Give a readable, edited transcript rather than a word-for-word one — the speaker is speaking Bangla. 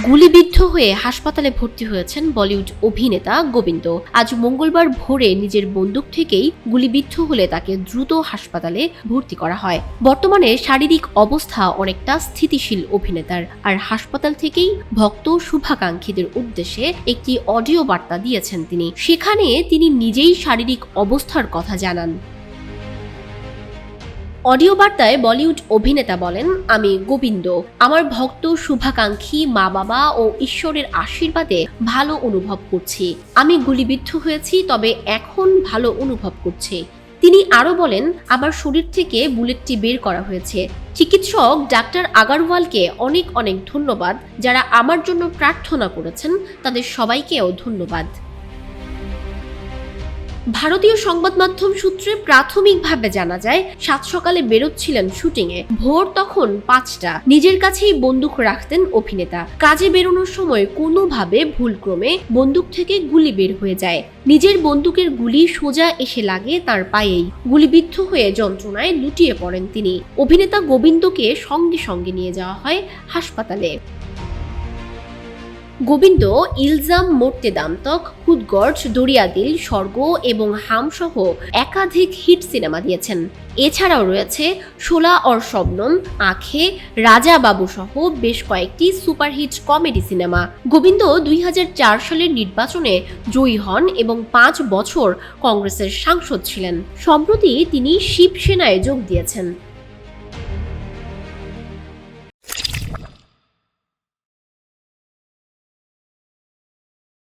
গুলিবিদ্ধ হয়ে হাসপাতালে ভর্তি হয়েছেন বলিউড অভিনেতা গোবিন্দ। আজ মঙ্গলবার ভোরে নিজের বন্দুক থেকেই গুলিবিদ্ধ হলে তাকে দ্রুত হাসপাতালে ভর্তি করা হয়। বর্তমানে শারীরিক অবস্থা অনেকটা স্থিতিশীল অভিনেতার, আর হাসপাতাল থেকেই ভক্ত শুভাকাঙ্ক্ষীদের উদ্দেশ্যে একটি অডিও বার্তা দিয়েছেন তিনি। সেখানে তিনি নিজেই শারীরিক অবস্থার কথা জানান। অডিও বার্তায় বলিউড অভিনেতা বলেন, আমি গোবিন্দ, আমার ভক্ত শুভাকাঙ্ক্ষী, মা বাবা ও ঈশ্বরের আশীর্বাদে ভালো অনুভব করছি। আমি গুলিবিদ্ধ হয়েছি, তবে এখন ভালো অনুভব করছি। তিনি আরো বলেন, আমার শরীর থেকে বুলেটটি বের করা হয়েছে। চিকিৎসক ডাক্তার আগারওয়ালকে অনেক অনেক ধন্যবাদ। যারা আমার জন্য প্রার্থনা করেছেন তাদের সবাইকেও ধন্যবাদ। ভারতীয় সংবাদ মাধ্যম সূত্রে প্রাথমিকভাবে জানা যায়, সাত সকালে বেরোচ্ছিলেন শুটিংয়ে। ভোর তখন 5টা। নিজের কাছেই বন্দুক রাখতেন অভিনেতা। কাজে বেরোনোর সময় কোনোভাবে ভুলক্রমে বন্দুক থেকে গুলি বের হয়ে যায়। নিজের বন্দুকের গুলি সোজা এসে লাগে তার পায়েই। গুলিবিদ্ধ হয়ে যন্ত্রণায় লুটিয়ে পড়েন তিনি। অভিনেতা গোবিন্দকে সঙ্গে সঙ্গে নিয়ে যাওয়া হয় হাসপাতালে। গোবিন্দ ইলজাম মোর্তে দামতক, খুদগর্জ, দরিয়া দিল, স্বর্গ এবং হাম সহ একাধিক হিট সিনেমা দিয়েছেন। এছাড়াও রয়েছে শোলা অর শবনম, আঁখে, রাজা বাবু সহ বেশ কয়েকটি সুপারহিট কমেডি সিনেমা। গোবিন্দ 2004 সালের নির্বাচনে জয়ী হন এবং 5 বছর কংগ্রেসের সাংসদ ছিলেন। সম্প্রতি তিনি শিবসেনায় যোগ দিয়েছেন।